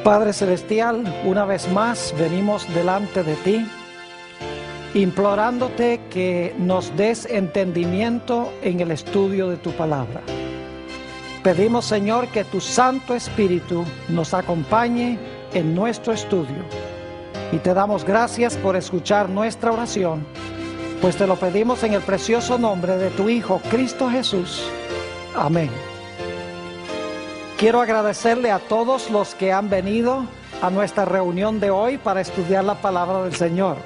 Padre Celestial, una vez más venimos delante de ti, implorándote que nos des entendimiento en el estudio de tu palabra. Pedimos, Señor, que tu Santo Espíritu nos acompañe en nuestro estudio. Y te damos gracias por escuchar nuestra oración, pues te lo pedimos en el precioso nombre de tu Hijo, Cristo Jesús. Amén. Quiero agradecerle a todos los que han venido a nuestra reunión de hoy para estudiar la palabra del Señor.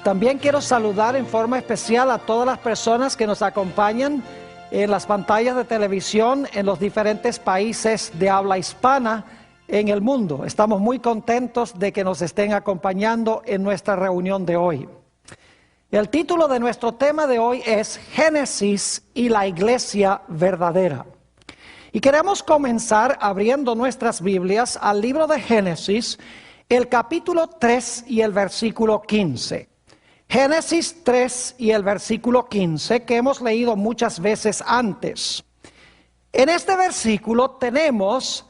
También quiero saludar en forma especial a todas las personas que nos acompañan en las pantallas de televisión en los diferentes países de habla hispana en el mundo. Estamos muy contentos de que nos estén acompañando en nuestra reunión de hoy. El título de nuestro tema de hoy es Génesis y la Iglesia Verdadera. Y queremos comenzar abriendo nuestras Biblias al libro de Génesis, el capítulo 3 y el versículo 15. Génesis 3 y el versículo 15, que hemos leído muchas veces antes. En este versículo tenemos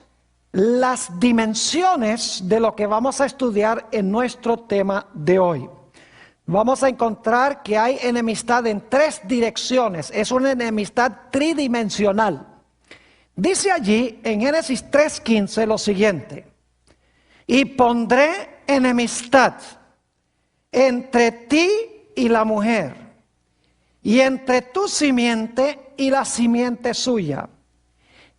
las dimensiones de lo que vamos a estudiar en nuestro tema de hoy. Vamos a encontrar que hay enemistad en tres direcciones, es una enemistad tridimensional. Dice allí en Génesis 3:15 lo siguiente: y pondré enemistad entre ti y la mujer, y entre tu simiente y la simiente suya.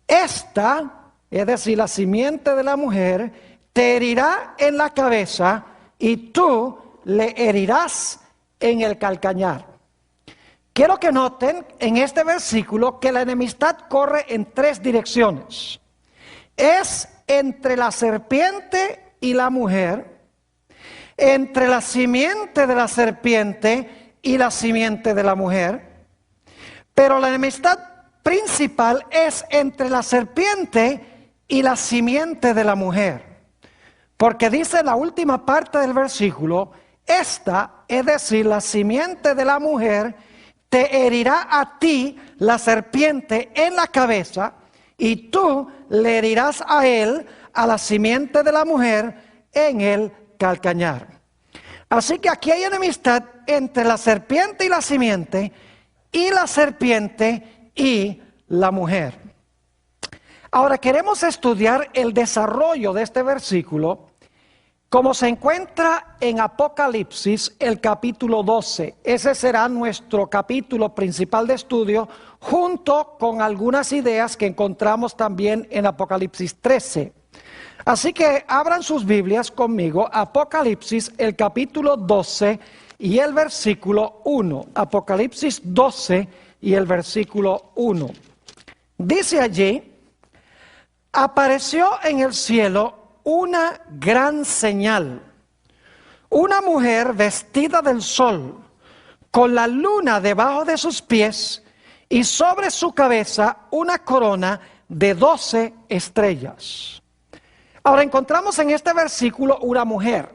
Esta, es decir, la simiente de la mujer, te herirá en la cabeza, y tú le herirás en el calcañar. Quiero que noten en este versículo que la enemistad corre en tres direcciones. Es entre la serpiente y la mujer, entre la simiente de la serpiente y la simiente de la mujer, pero la enemistad principal es entre la serpiente y la simiente de la mujer. Porque dice la última parte del versículo, esta, es decir, la simiente de la mujer, te herirá a ti la serpiente en la cabeza, y tú le herirás a él, a la simiente de la mujer, en el calcañar. Así que aquí hay enemistad entre la serpiente y la serpiente y la mujer. Ahora queremos estudiar el desarrollo de este versículo como se encuentra en Apocalipsis, el capítulo 12. Ese será nuestro capítulo principal de estudio, junto con algunas ideas que encontramos también en Apocalipsis 13. Así que abran sus Biblias conmigo, Apocalipsis, el capítulo 12 y el versículo 1. Apocalipsis 12 y el versículo 1. Dice allí: apareció en el cielo una gran señal, una mujer vestida del sol, con la luna debajo de sus pies, y sobre su cabeza una corona de 12 estrellas. Ahora encontramos en este versículo una mujer.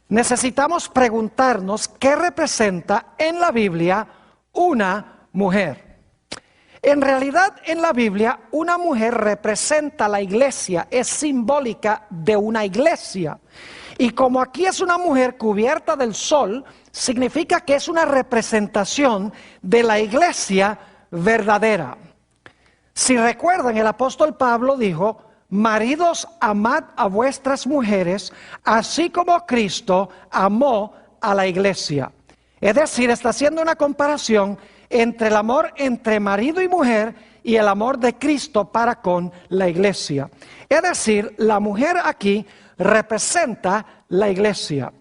Necesitamos preguntarnos qué representa en la Biblia una mujer. En realidad, en la Biblia, una mujer representa la iglesia, es simbólica de una iglesia. Y como aquí es una mujer cubierta del sol, significa que es una representación de la iglesia verdadera. Si recuerdan, el apóstol Pablo dijo: maridos, amad a vuestras mujeres, así como Cristo amó a la iglesia. Es decir, está haciendo una comparación entre el amor entre marido y mujer y el amor de Cristo para con la iglesia. Es decir, la mujer aquí representa la iglesia.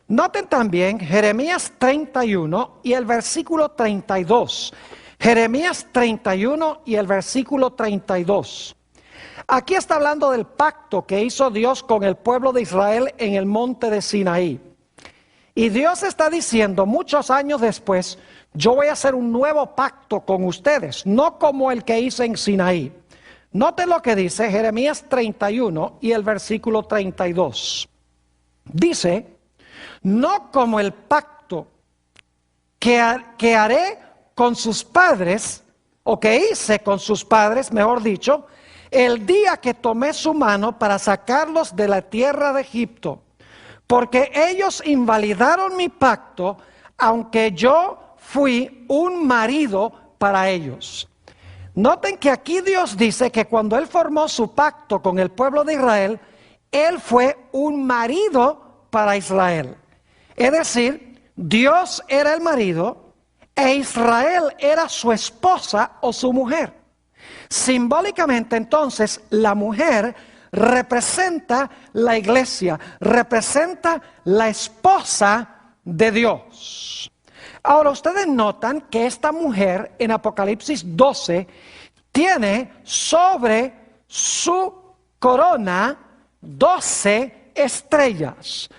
Noten también Jeremías 31 y el versículo 32. Jeremías 31 y el versículo 32. Aquí está hablando del pacto que hizo Dios con el pueblo de Israel en el monte de Sinaí. Y Dios está diciendo muchos años después: yo voy a hacer un nuevo pacto con ustedes, no como el que hice en Sinaí. Noten lo que dice Jeremías 31 y el versículo 32. Dice: no como el pacto que haré con sus padres, o que hice con sus padres, mejor dicho, el día que tomé su mano para sacarlos de la tierra de Egipto, porque ellos invalidaron mi pacto, aunque yo fui un marido para ellos. Noten que aquí Dios dice que cuando Él formó su pacto con el pueblo de Israel, Él fue un marido para Israel. Es decir, Dios era el marido e Israel era su esposa o su mujer. Simbólicamente entonces la mujer representa la iglesia, representa la esposa de Dios. Ahora ustedes notan que esta mujer en Apocalipsis 12 tiene sobre su corona 12 estrellas.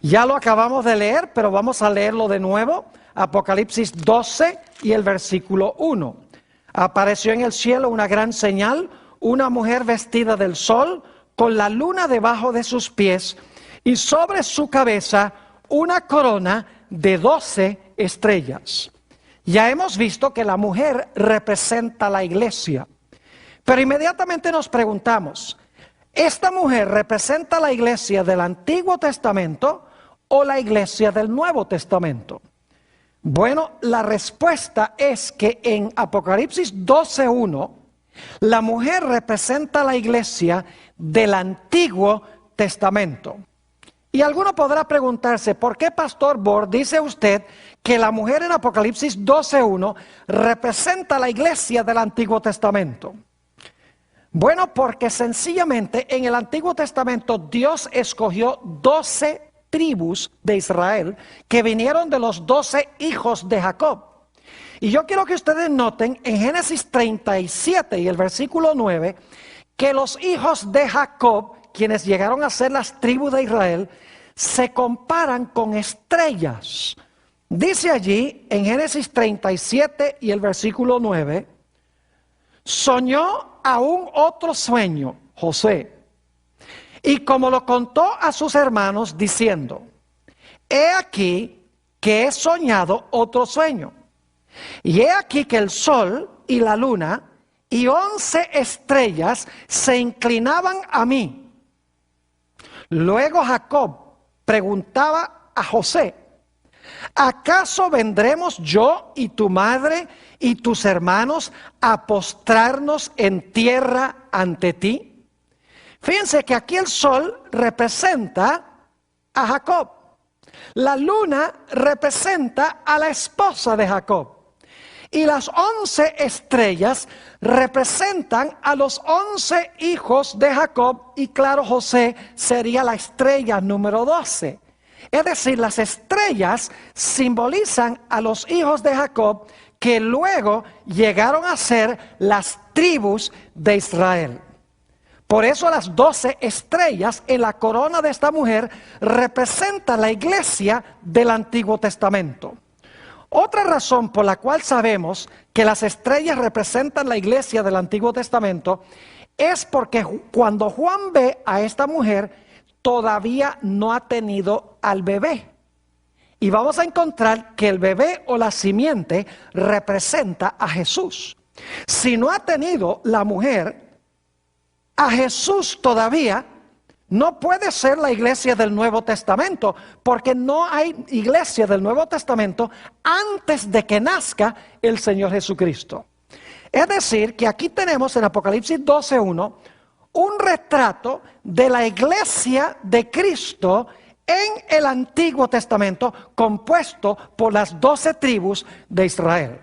Ya lo acabamos de leer, pero vamos a leerlo de nuevo. Apocalipsis 12 y el versículo 1. Apareció en el cielo una gran señal, una mujer vestida del sol, con la luna debajo de sus pies, y sobre su cabeza una corona de 12 estrellas. Ya hemos visto que la mujer representa la iglesia, pero inmediatamente nos preguntamos, ¿esta mujer representa la iglesia del Antiguo Testamento o la iglesia del Nuevo Testamento? Bueno, la respuesta es que en Apocalipsis 12:1, la mujer representa la iglesia del Antiguo Testamento. Y alguno podrá preguntarse, ¿por qué, Pastor Bor, dice usted que la mujer en Apocalipsis 12:1 representa la iglesia del Antiguo Testamento? Bueno, porque sencillamente en el Antiguo Testamento Dios escogió 12 tribus de Israel que vinieron de los 12 hijos de Jacob. Y yo quiero que ustedes noten en Génesis 37 y el versículo 9 que los hijos de Jacob, quienes llegaron a ser las tribus de Israel, se comparan con estrellas. Dice allí en Génesis 37 y el versículo 9, soñó aún otro sueño, José, y como lo contó a sus hermanos diciendo, he aquí que he soñado otro sueño, y he aquí que el sol y la luna y 11 estrellas se inclinaban a mí. Luego Jacob preguntaba a José, ¿acaso vendremos yo y tu madre y tus hermanos a postrarnos en tierra ante ti? Fíjense que aquí el sol representa a Jacob. La luna representa a la esposa de Jacob. Y las 11 estrellas representan a los 11 hijos de Jacob. Y claro, José sería la estrella número 12. Es decir, las estrellas simbolizan a los hijos de Jacob que luego llegaron a ser las tribus de Israel. Por eso las 12 estrellas en la corona de esta mujer representan la iglesia del Antiguo Testamento. Otra razón por la cual sabemos que las estrellas representan la iglesia del Antiguo Testamento es porque cuando Juan ve a esta mujer todavía no ha tenido al bebé. Y vamos a encontrar que el bebé o la simiente representa a Jesús. Si no ha tenido la mujer a Jesús todavía, no puede ser la iglesia del Nuevo Testamento, porque no hay iglesia del Nuevo Testamento antes de que nazca el Señor Jesucristo. Es decir, que aquí tenemos en Apocalipsis 12:1 un retrato de la iglesia de Cristo en el Antiguo Testamento, compuesto por las 12 tribus de Israel.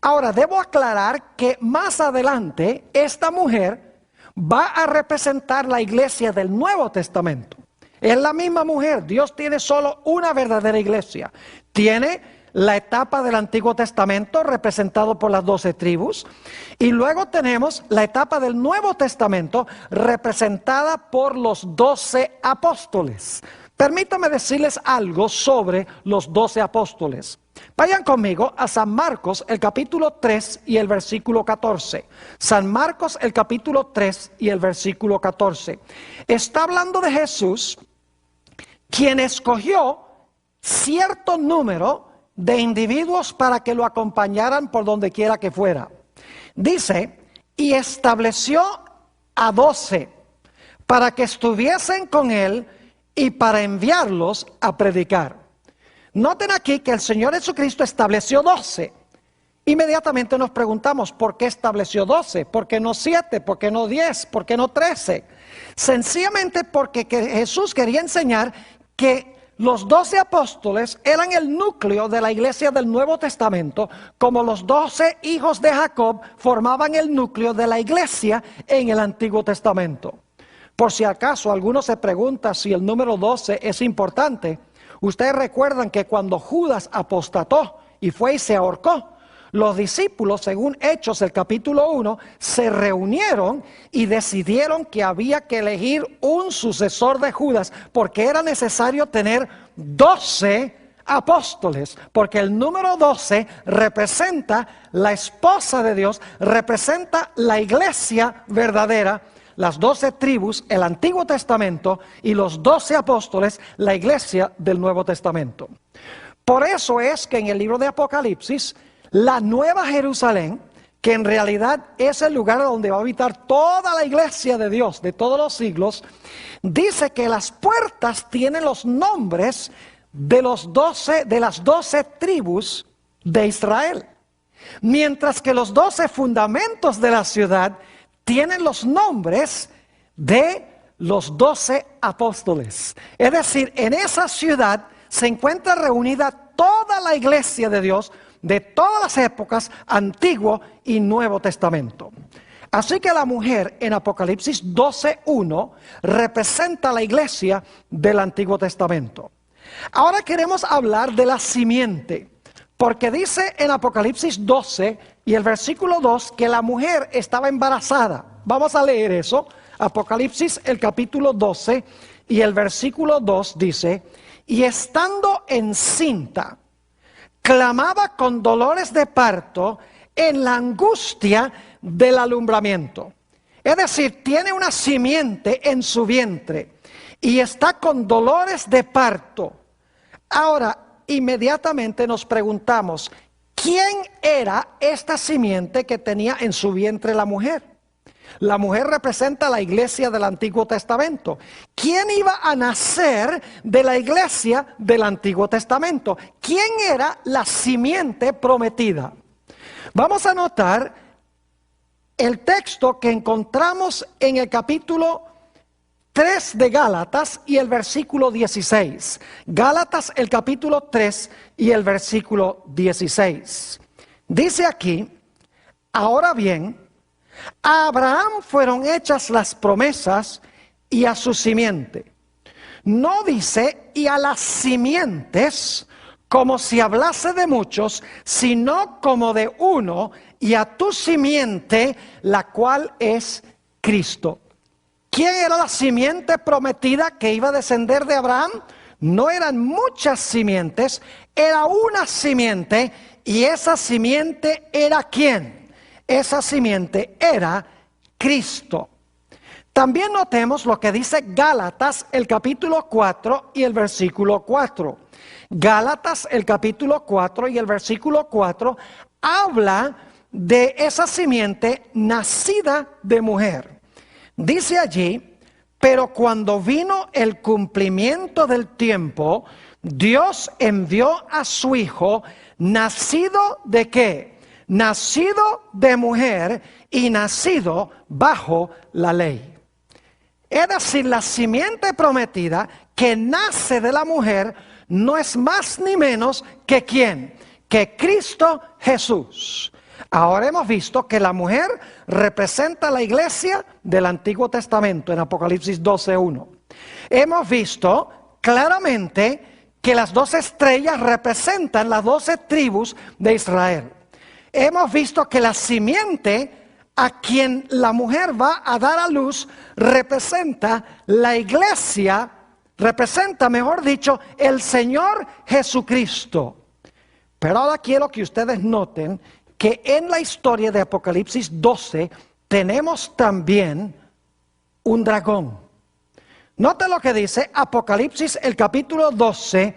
Ahora, debo aclarar que más adelante esta mujer va a representar la iglesia del Nuevo Testamento. Es la misma mujer. Dios tiene solo una verdadera iglesia. Tiene la etapa del Antiguo Testamento representado por las 12 tribus. Y luego tenemos la etapa del Nuevo Testamento representada por los 12 apóstoles. Permítame decirles algo sobre los 12 apóstoles. Vayan conmigo a San Marcos, el capítulo 3 y el versículo 14. San Marcos, el capítulo 3 y el versículo 14. Está hablando de Jesús, quien escogió cierto número de individuos para que lo acompañaran por donde quiera que fuera. Dice, y estableció a 12 para que estuviesen con él y para enviarlos a predicar. Noten aquí que el Señor Jesucristo estableció 12. Inmediatamente nos preguntamos, ¿por qué estableció 12? ¿Por qué no 7? ¿Por qué no 10? ¿Por qué no 13? Sencillamente porque Jesús quería enseñar que los 12 apóstoles eran el núcleo de la iglesia del Nuevo Testamento, como los 12 hijos de Jacob formaban el núcleo de la iglesia en el Antiguo Testamento. Por si acaso alguno se pregunta si el número 12 es importante, ustedes recuerdan que cuando Judas apostató y fue y se ahorcó, los discípulos, según Hechos el capítulo 1, se reunieron y decidieron que había que elegir un sucesor de Judas, porque era necesario tener 12 apóstoles, porque el número 12 representa la esposa de Dios, representa la iglesia verdadera, las 12 tribus, el Antiguo Testamento, y los 12 apóstoles, la iglesia del Nuevo Testamento. Por eso es que en el libro de Apocalipsis, la Nueva Jerusalén, que en realidad es el lugar donde va a habitar toda la iglesia de Dios de todos los siglos, dice que las puertas tienen los nombres de las 12 tribus de Israel, mientras que los 12 fundamentos de la ciudad tienen los nombres de los 12 apóstoles. Es decir, en esa ciudad se encuentra reunida toda la iglesia de Dios de todas las épocas, Antiguo y Nuevo Testamento. Así que la mujer en Apocalipsis 12:1 representa la iglesia del Antiguo Testamento. Ahora queremos hablar de la simiente, porque dice en Apocalipsis 12 y el versículo 2 que la mujer estaba embarazada. Vamos a leer eso. Apocalipsis el capítulo 12 y el versículo 2 dice: y estando encinta, clamaba con dolores de parto en la angustia del alumbramiento. Es decir, tiene una simiente en su vientre y está con dolores de parto. Ahora, inmediatamente nos preguntamos, ¿quién era esta simiente que tenía en su vientre la mujer? La mujer representa la iglesia del Antiguo Testamento. ¿Quién iba a nacer de la iglesia del Antiguo Testamento? ¿Quién era la simiente prometida? Vamos a notar el texto que encontramos en el capítulo 3 de Gálatas y el versículo 16. Gálatas el capítulo 3 y el versículo 16. Dice aquí: ahora bien, a Abraham fueron hechas las promesas y a su simiente. No dice y a las simientes como si hablase de muchos, sino como de uno, y a tu simiente, la cual es Cristo. ¿Quién era la simiente prometida que iba a descender de Abraham? No eran muchas simientes, era una simiente, y esa simiente era ¿quién? Esa simiente era Cristo. También notemos lo que dice Gálatas el capítulo 4 y el versículo 4. Gálatas el capítulo 4 y el versículo 4 habla de esa simiente nacida de mujer. Dice allí: pero cuando vino el cumplimiento del tiempo, Dios envió a su Hijo, nacido ¿de qué? Nacido de mujer y nacido bajo la ley. Es decir, la simiente prometida que nace de la mujer no es más ni menos que ¿quién? Que Cristo Jesús. Ahora hemos visto que la mujer representa la iglesia del Antiguo Testamento en Apocalipsis 12:1. Hemos visto claramente que las 12 estrellas representan las 12 tribus de Israel. Hemos visto que la simiente a quien la mujer va a dar a luz representa la iglesia, representa, mejor dicho, el Señor Jesucristo. Pero ahora quiero que ustedes noten que en la historia de Apocalipsis 12 tenemos también un dragón. Noten lo que dice Apocalipsis el capítulo 12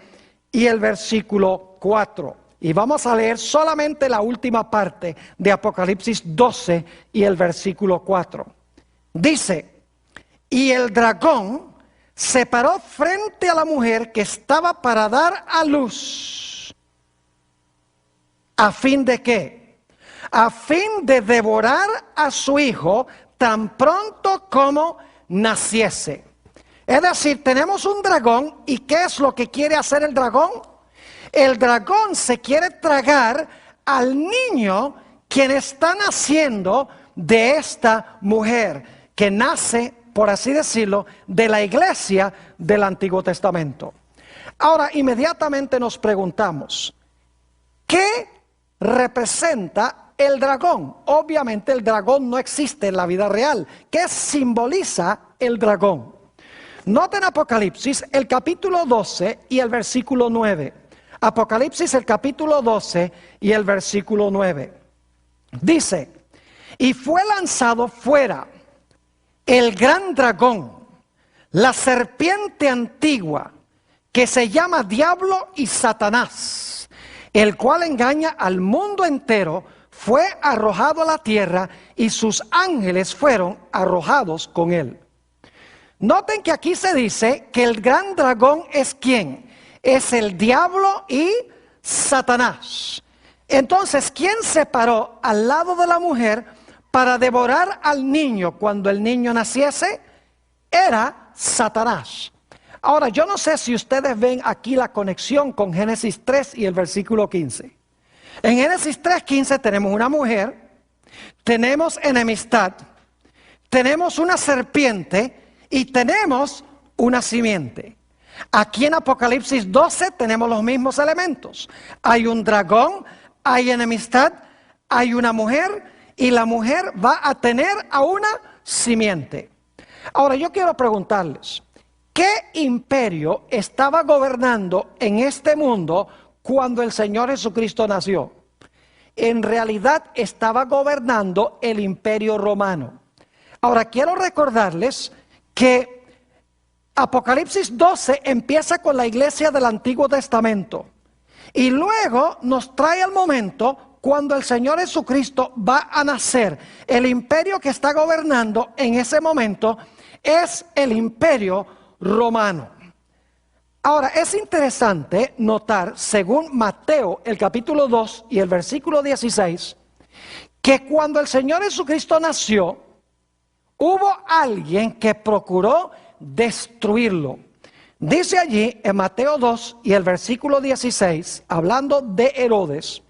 y el versículo 4. Y vamos a leer solamente la última parte de Apocalipsis 12 y el versículo 4. Dice, y el dragón se paró frente a la mujer que estaba para dar a luz. ¿A fin de qué? A fin de devorar a su hijo tan pronto como naciese. Es decir, tenemos un dragón, ¿y qué es lo que quiere hacer el dragón? El dragón se quiere tragar al niño quien está naciendo de esta mujer, que nace, por así decirlo, de la iglesia del Antiguo Testamento. Ahora, inmediatamente nos preguntamos, ¿qué representa el dragón? Obviamente el dragón no existe en la vida real. ¿Qué simboliza el dragón? Noten Apocalipsis, el capítulo 12 y el versículo 9. Apocalipsis, el capítulo 12 y el versículo 9. Dice, y fue lanzado fuera el gran dragón, la serpiente antigua, que se llama Diablo y Satanás, el cual engaña al mundo entero, fue arrojado a la tierra y sus ángeles fueron arrojados con él. Noten que aquí se dice que el gran dragón es ¿quién? Es el diablo y Satanás. Entonces, ¿quién se paró al lado de la mujer para devorar al niño cuando el niño naciese? Era Satanás. Ahora, yo no sé si ustedes ven aquí la conexión con Génesis 3 y el versículo 15. En Génesis 3:15 tenemos una mujer, tenemos enemistad, tenemos una serpiente y tenemos una simiente. Aquí en Apocalipsis 12 tenemos los mismos elementos. Hay un dragón, hay enemistad, hay una mujer y la mujer va a tener a una simiente. Ahora yo quiero preguntarles, ¿qué imperio estaba gobernando en este mundo cuando el Señor Jesucristo nació? En realidad estaba gobernando el imperio romano. Ahora quiero recordarles que Apocalipsis 12 empieza con la iglesia del Antiguo Testamento y luego nos trae al momento cuando el Señor Jesucristo va a nacer. El imperio que está gobernando en ese momento es el imperio romano. Ahora, es interesante notar, según Mateo, el capítulo 2 y el versículo 16, que cuando el Señor Jesucristo nació, hubo alguien que procuró destruirlo. Dice allí en Mateo 2 y el versículo 16, hablando de Herodes.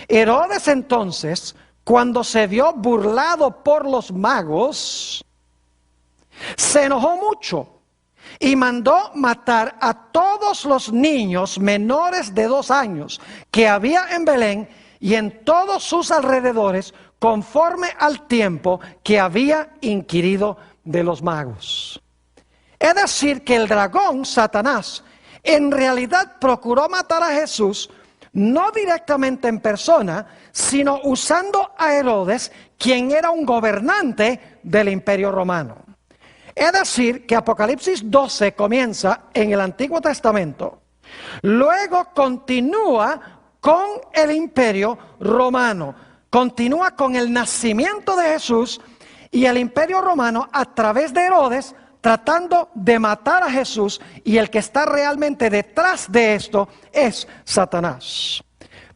Herodes entonces, cuando se vio burlado por los magos, se enojó mucho y mandó matar a todos los niños menores de 2 años que había en Belén y en todos sus alrededores, conforme al tiempo que había inquirido de los magos. Es decir, que el dragón, Satanás, en realidad procuró matar a Jesús, no directamente en persona, sino usando a Herodes, quien era un gobernante del imperio romano. Es decir, que Apocalipsis 12 comienza en el Antiguo Testamento, luego continúa con el imperio romano, continúa con el nacimiento de Jesús y el imperio romano a través de Herodes tratando de matar a Jesús, y el que está realmente detrás de esto es Satanás.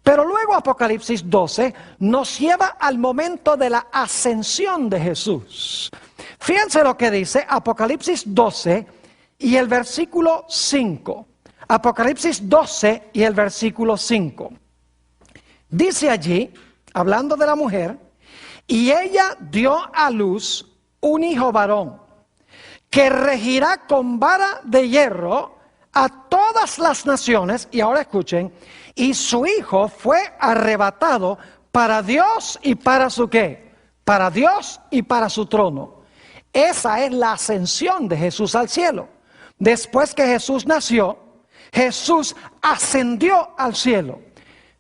Pero luego Apocalipsis 12 nos lleva al momento de la ascensión de Jesús. Fíjense lo que dice Apocalipsis 12 y el versículo 5. Apocalipsis 12 y el versículo 5. Dice allí, hablando de la mujer, y ella dio a luz un hijo varón, que regirá con vara de hierro a todas las naciones. Y ahora escuchen, y su hijo fue arrebatado para Dios y para su ¿qué? Para Dios y para su trono. Esa es la ascensión de Jesús al cielo. Después que Jesús nació, Jesús ascendió al cielo.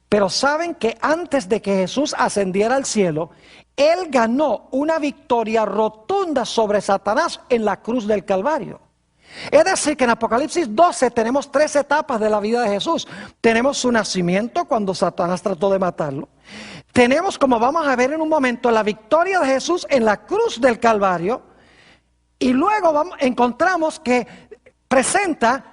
Pero saben que antes de que Jesús ascendiera al cielo, Él ganó una victoria rotunda sobre Satanás en la cruz del Calvario. Es decir, que en Apocalipsis 12 tenemos 3 etapas de la vida de Jesús. Tenemos su nacimiento, cuando Satanás trató de matarlo. Tenemos, como vamos a ver en un momento, la victoria de Jesús en la cruz del Calvario. Y luego encontramos que presenta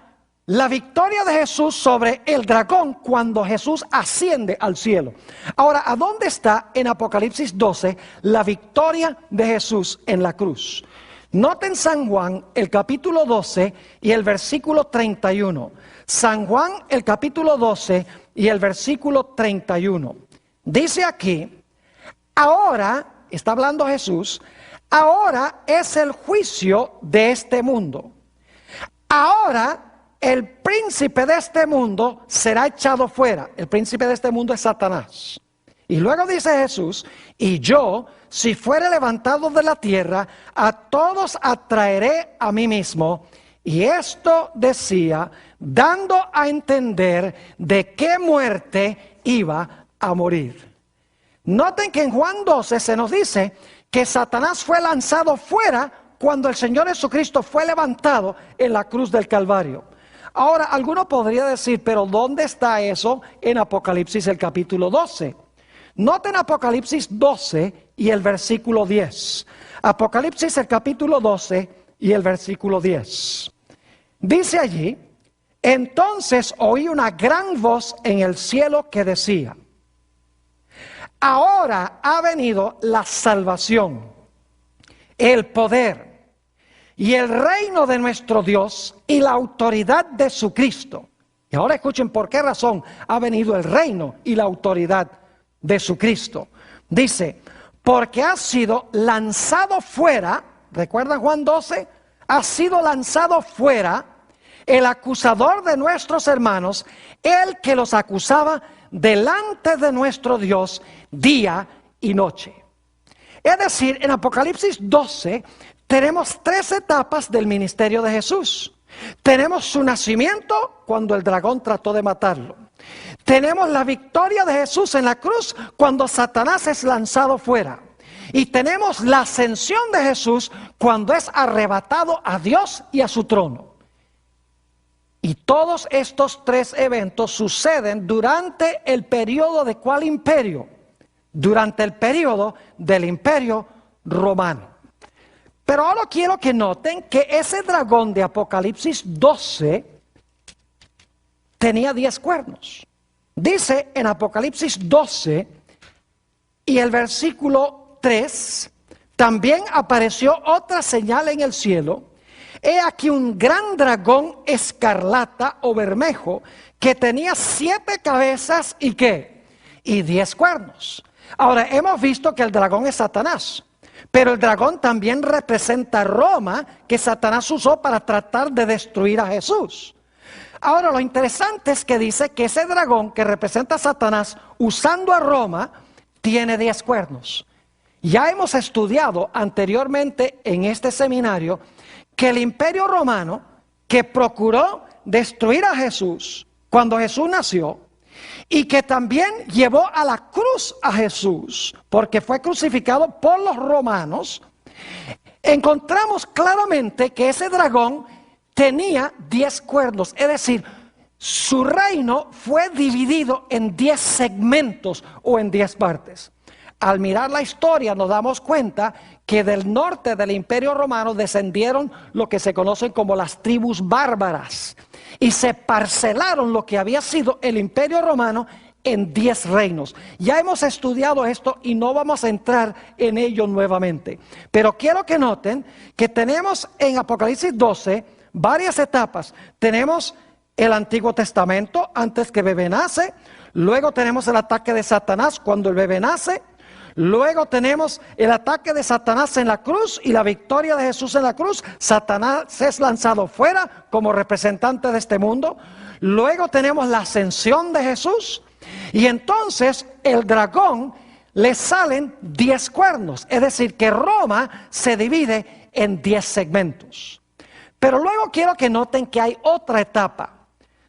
la victoria de Jesús sobre el dragón cuando Jesús asciende al cielo. Ahora, ¿a dónde está en Apocalipsis 12 la victoria de Jesús en la cruz? Noten San Juan el capítulo 12 y el versículo 31. San Juan el capítulo 12 y el versículo 31. Dice aquí, ahora, está hablando Jesús, ahora es el juicio de este mundo. Ahora el príncipe de este mundo será echado fuera. El príncipe de este mundo es Satanás. Y luego dice Jesús, y yo, si fuere levantado de la tierra, a todos atraeré a mí mismo. Y esto decía, dando a entender de qué muerte iba a morir. Noten que en Juan 12 se nos dice que Satanás fue lanzado fuera cuando el Señor Jesucristo fue levantado en la cruz del Calvario. Ahora, alguno podría decir, pero ¿dónde está eso en Apocalipsis el capítulo 12? Noten Apocalipsis 12 y el versículo 10. Apocalipsis el capítulo 12 y el versículo 10. Dice allí, entonces oí una gran voz en el cielo que decía, ahora ha venido la salvación, el poder y el reino de nuestro Dios y la autoridad de su Cristo. Y ahora escuchen por qué razón ha venido el reino y la autoridad de su Cristo. Dice, porque ha sido lanzado fuera, ¿recuerdan Juan 12? Ha sido lanzado fuera el acusador de nuestros hermanos, el que los acusaba delante de nuestro Dios día y noche. Es decir, en Apocalipsis 12 tenemos 3 etapas del ministerio de Jesús. Tenemos su nacimiento cuando el dragón trató de matarlo. Tenemos la victoria de Jesús en la cruz cuando Satanás es lanzado fuera. Y tenemos la ascensión de Jesús cuando es arrebatado a Dios y a su trono. Y todos estos 3 eventos suceden durante el periodo de ¿cuál imperio? Durante el periodo del Imperio Romano. Pero ahora quiero que noten que ese dragón de Apocalipsis 12 tenía 10 cuernos. Dice en Apocalipsis 12 y el versículo 3, también apareció otra señal en el cielo. He aquí un gran dragón escarlata o bermejo que tenía 7 cabezas y ¿qué? Y 10 cuernos. Ahora hemos visto que el dragón es Satanás. Pero el dragón también representa a Roma, que Satanás usó para tratar de destruir a Jesús. Ahora lo interesante es que dice que ese dragón que representa a Satanás usando a Roma tiene 10 cuernos. Ya hemos estudiado anteriormente en este seminario que el Imperio Romano, que procuró destruir a Jesús cuando Jesús nació, y que también llevó a la cruz a Jesús, porque fue crucificado por los romanos, encontramos claramente que ese dragón tenía 10 cuernos, es decir, su reino fue dividido en 10 segmentos o en 10 partes. Al mirar la historia nos damos cuenta que del norte del Imperio Romano descendieron lo que se conocen como las tribus bárbaras y se parcelaron lo que había sido el Imperio Romano en 10 reinos. Ya hemos estudiado esto y no vamos a entrar en ello nuevamente. Pero quiero que noten que tenemos en Apocalipsis 12 varias etapas. Tenemos el Antiguo Testamento antes que el bebé nace, luego tenemos el ataque de Satanás cuando el bebé nace, luego tenemos el ataque de Satanás en la cruz y la victoria de Jesús en la cruz. Satanás es lanzado fuera como representante de este mundo. Luego tenemos la ascensión de Jesús y entonces el dragón le salen 10 cuernos. Es decir, que Roma se divide en 10 segmentos. Pero luego quiero que noten que hay otra etapa.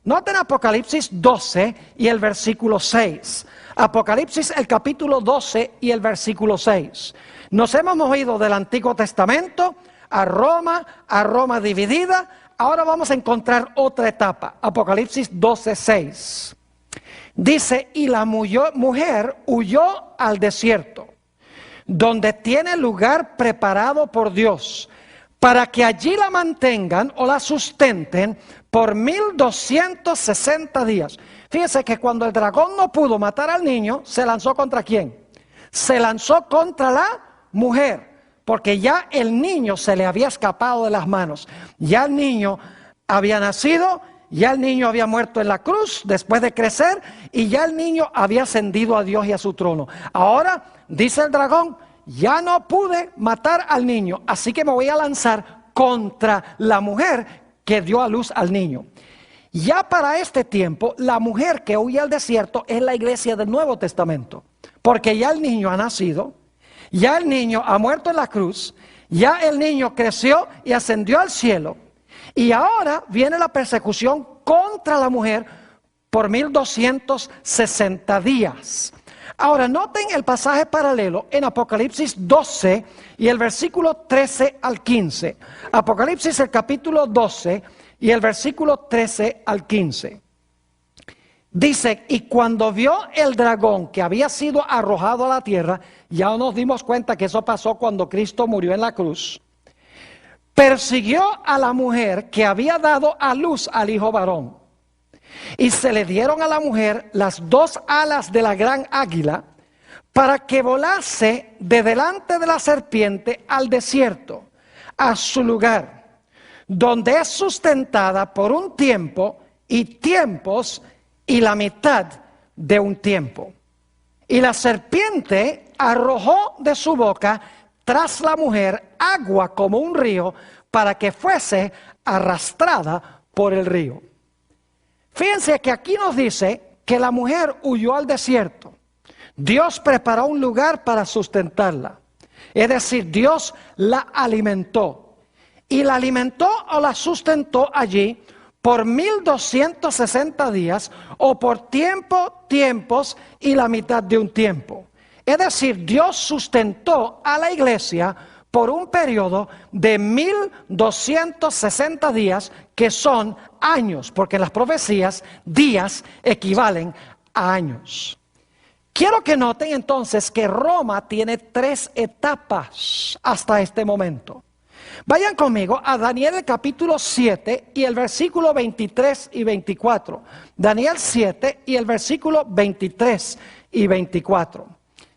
Noten Apocalipsis 12 y el versículo 6. Apocalipsis el capítulo 12 y el versículo 6. Nos hemos movido del Antiguo Testamento a Roma dividida. Ahora vamos a encontrar otra etapa. Apocalipsis 12, 6. Dice, y la mujer huyó al desierto, donde tiene lugar preparado por Dios, para que allí la mantengan o la sustenten por 1260 días. Fíjense que cuando el dragón no pudo matar al niño, ¿se lanzó contra quién? Se lanzó contra la mujer, porque ya el niño se le había escapado de las manos. Ya el niño había nacido, ya el niño había muerto en la cruz después de crecer, y ya el niño había ascendido a Dios y a su trono. Ahora, dice el dragón, ya no pude matar al niño, así que me voy a lanzar contra la mujer que dio a luz al niño. Ya para este tiempo, la mujer que huye al desierto es la iglesia del Nuevo Testamento, porque ya el niño ha nacido, ya el niño ha muerto en la cruz, ya el niño creció y ascendió al cielo, y ahora viene la persecución contra la mujer por 1260 días. Ahora noten el pasaje paralelo en Apocalipsis 12 y el versículo 13 al 15. Apocalipsis el capítulo 12 y el versículo 13 al 15. Dice, y cuando vio el dragón que había sido arrojado a la tierra, ya nos dimos cuenta que eso pasó cuando Cristo murió en la cruz, persiguió a la mujer que había dado a luz al hijo varón. Y se le dieron a la mujer las dos alas de la gran águila para que volase de delante de la serpiente al desierto, a su lugar, donde es sustentada por un tiempo y tiempos y la mitad de un tiempo. Y la serpiente arrojó de su boca tras la mujer agua como un río para que fuese arrastrada por el río. Fíjense que aquí nos dice que la mujer huyó al desierto. Dios preparó un lugar para sustentarla. Es decir, Dios la alimentó. Y la alimentó o la sustentó allí por 1260 días o por tiempos y la mitad de un tiempo. Es decir, Dios sustentó a la iglesia por un periodo de 1260 días, que son años, porque en las profecías días equivalen a años. Quiero que noten entonces que Roma tiene 3 etapas hasta este momento. Vayan conmigo a Daniel el capítulo 7 y el versículo 23 y 24. Daniel 7 y el versículo 23 y 24.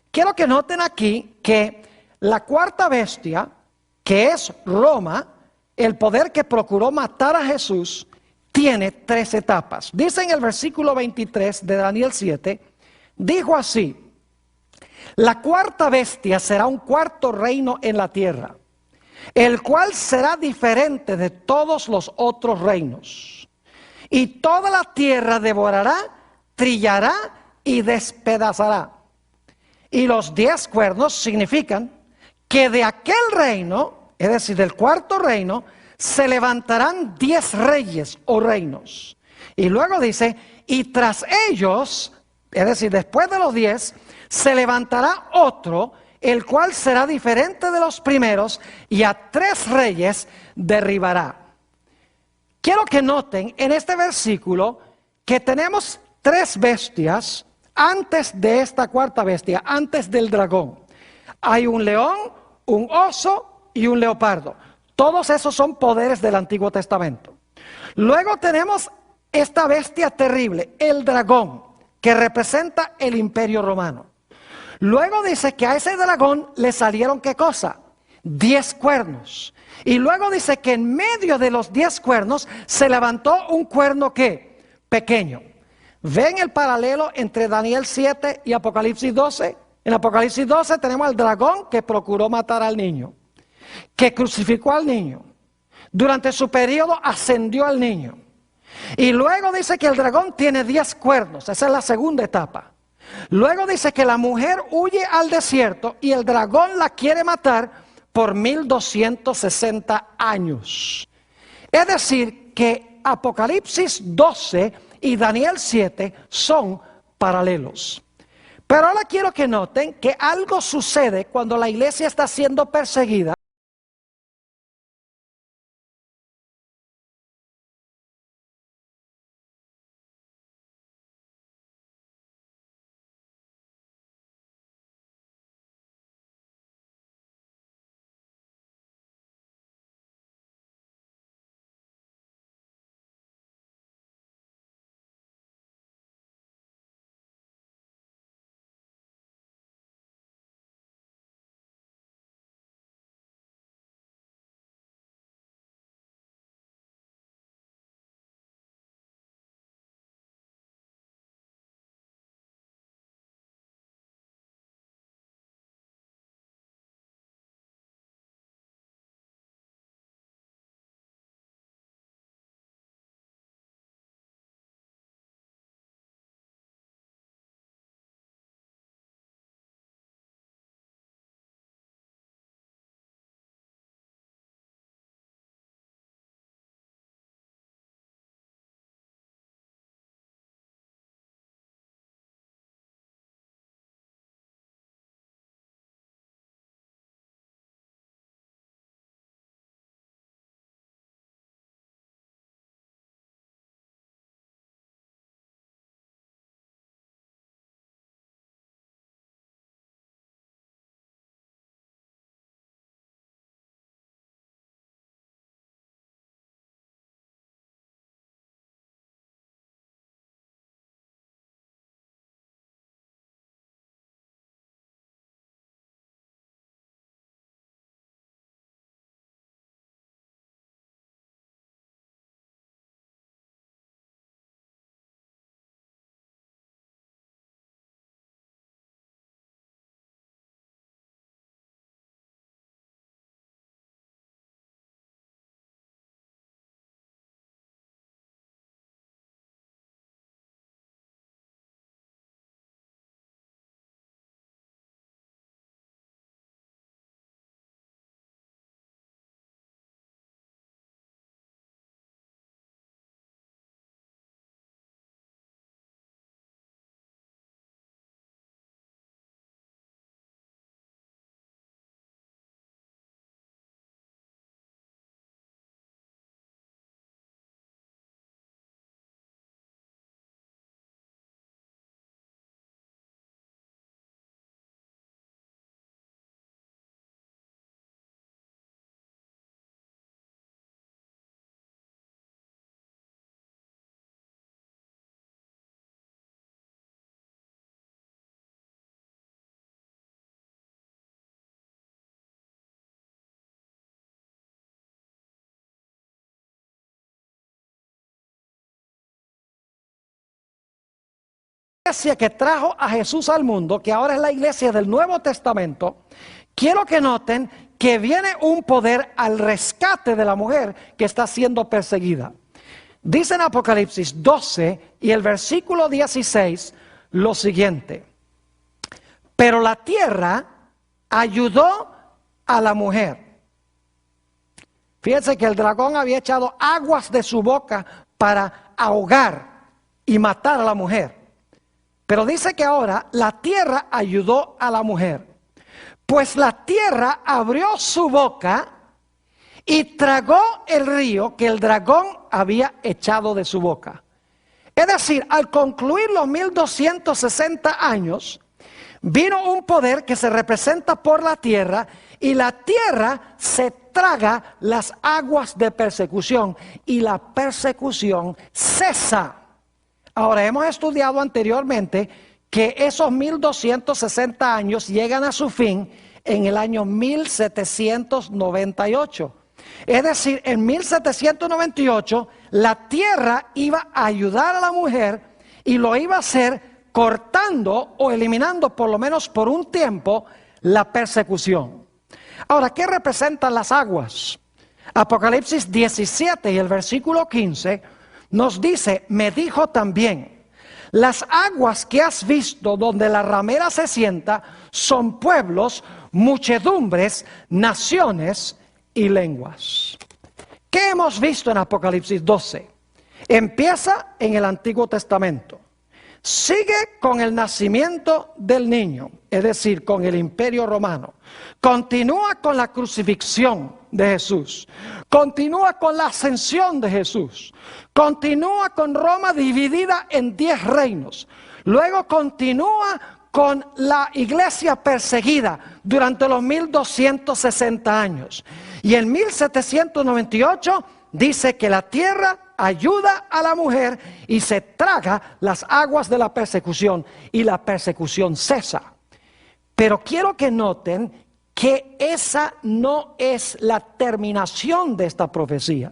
Quiero que noten aquí que la cuarta bestia, que es Roma, el poder que procuró matar a Jesús, tiene 3 etapas. Dice en el versículo 23 de Daniel 7, dijo así: la cuarta bestia será un cuarto reino en la tierra, el cual será diferente de todos los otros reinos. Y toda la tierra devorará, trillará y despedazará. Y los 10 cuernos significan que de aquel reino, es decir, del cuarto reino, se levantarán 10 reyes o reinos. Y luego dice, y tras ellos, es decir, después de los 10, se levantará otro, el cual será diferente de los primeros, y a 3 reyes derribará. Quiero que noten en este versículo que tenemos 3 bestias antes de esta cuarta bestia, antes del dragón. Hay un león, un oso y un leopardo. Todos esos son poderes del Antiguo Testamento. Luego tenemos esta bestia terrible, el dragón, que representa el Imperio Romano. Luego dice que a ese dragón le salieron, ¿qué cosa? 10 cuernos. Y luego dice que en medio de los 10 cuernos se levantó un cuerno, ¿qué? Pequeño. ¿Ven el paralelo entre Daniel 7 y Apocalipsis 12? En Apocalipsis 12 tenemos al dragón que procuró matar al niño, que crucificó al niño. Durante su periodo ascendió al niño. Y luego dice que el dragón tiene 10 cuernos. Esa es la segunda etapa. Luego dice que la mujer huye al desierto y el dragón la quiere matar por 1260 años. Es decir, que Apocalipsis 12 y Daniel 7 son paralelos. Pero ahora quiero que noten que algo sucede cuando la iglesia está siendo perseguida. iglesia que trajo a Jesús al mundo, que ahora es la iglesia del Nuevo Testamento, quiero que noten que viene un poder al rescate de la mujer que está siendo perseguida. Dice en Apocalipsis 12 y el versículo 16 lo siguiente: pero la tierra ayudó a la mujer. Fíjense que el dragón había echado aguas de su boca para ahogar y matar a la mujer. Pero dice que ahora la tierra ayudó a la mujer. Pues la tierra abrió su boca y tragó el río que el dragón había echado de su boca. Es decir, al concluir los 1260 años, vino un poder que se representa por la tierra, y la tierra se traga las aguas de persecución y la persecución cesa. Ahora, hemos estudiado anteriormente que esos 1260 años llegan a su fin en el año 1798. Es decir, en 1798 la tierra iba a ayudar a la mujer y lo iba a hacer cortando o eliminando, por lo menos por un tiempo, la persecución. Ahora, ¿qué representan las aguas? Apocalipsis 17 y el versículo 15 nos dice: me dijo también, las aguas que has visto donde la ramera se sienta son pueblos, muchedumbres, naciones y lenguas. ¿Qué hemos visto en Apocalipsis 12? Empieza en el Antiguo Testamento. Sigue con el nacimiento del niño, es decir, con el Imperio Romano. Continúa con la crucifixión de Jesús. Continúa con la ascensión de Jesús. Continúa con Roma dividida en 10 reinos. Luego continúa con la iglesia perseguida durante los 1260 años. Y en 1798 dice que la tierra ayuda a la mujer y se traga las aguas de la persecución y la persecución cesa. Pero quiero que noten que esa no es la terminación de esta profecía.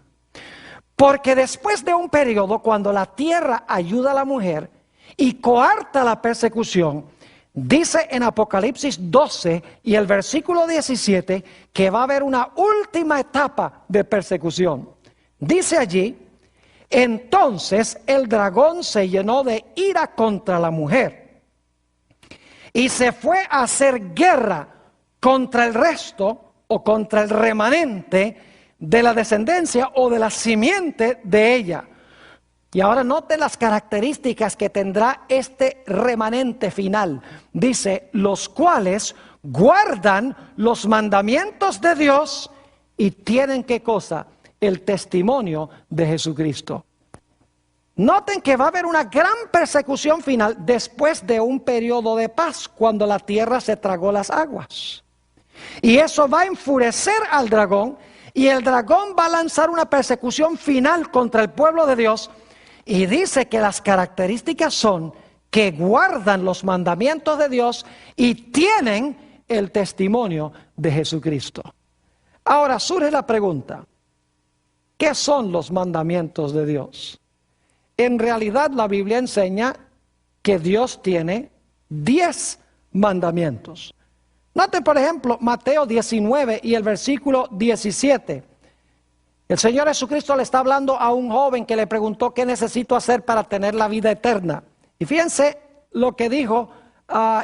Porque después de un periodo cuando la tierra ayuda a la mujer y coarta la persecución, dice en Apocalipsis 12 y el versículo 17 que va a haber una última etapa de persecución. Dice allí: entonces el dragón se llenó de ira contra la mujer y se fue a hacer guerra contra el resto o contra el remanente de la descendencia o de la simiente de ella. Y ahora noten las características que tendrá este remanente final. Dice: los cuales guardan los mandamientos de Dios y tienen ¿qué cosa? El testimonio de Jesucristo. Noten que va a haber una gran persecución final después de un periodo de paz, cuando la tierra se tragó las aguas. Y eso va a enfurecer al dragón, y el dragón va a lanzar una persecución final contra el pueblo de Dios. Y dice que las características son que guardan los mandamientos de Dios y tienen el testimonio de Jesucristo. Ahora surge la pregunta: ¿qué son los mandamientos de Dios? En realidad la Biblia enseña que Dios tiene 10 mandamientos. Noten por ejemplo Mateo 19 y el versículo 17. El Señor Jesucristo le está hablando a un joven que le preguntó: ¿qué necesito hacer para tener la vida eterna? Y fíjense lo que dijo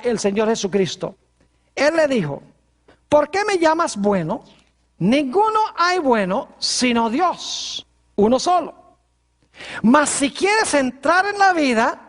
el Señor Jesucristo. Él le dijo: ¿por qué me llamas bueno? Ninguno hay bueno sino Dios, uno solo. Mas si quieres entrar en la vida,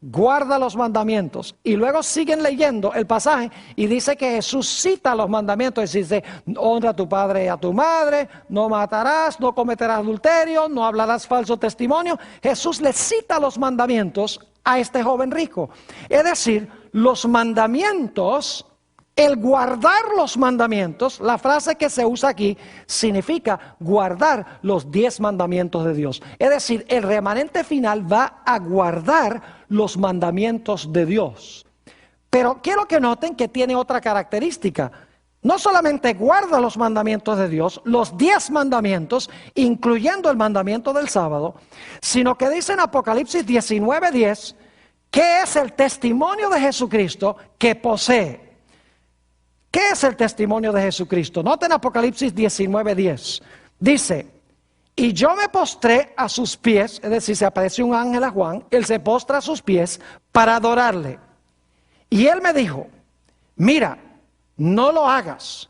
guarda los mandamientos. Y luego siguen leyendo el pasaje y dice que Jesús cita los mandamientos. Y dice: honra a tu padre y a tu madre, no matarás, no cometerás adulterio, no hablarás falso testimonio. Jesús le cita los mandamientos a este joven rico. Es decir, los mandamientos, el guardar los mandamientos, la frase que se usa aquí significa guardar los 10 mandamientos de Dios. Es decir, el remanente final va a guardar los mandamientos de Dios. Pero quiero que noten que tiene otra característica. No solamente guarda los mandamientos de Dios, los 10 mandamientos, incluyendo el mandamiento del sábado, sino que dice en Apocalipsis 19:10 ¿Qué es el testimonio de Jesucristo que posee? ¿Qué es el testimonio de Jesucristo? Noten Apocalipsis 19:10. Dice, y yo me postré a sus pies, es decir, se apareció un ángel a Juan, él se postra a sus pies para adorarle. Y él me dijo, mira, no lo hagas.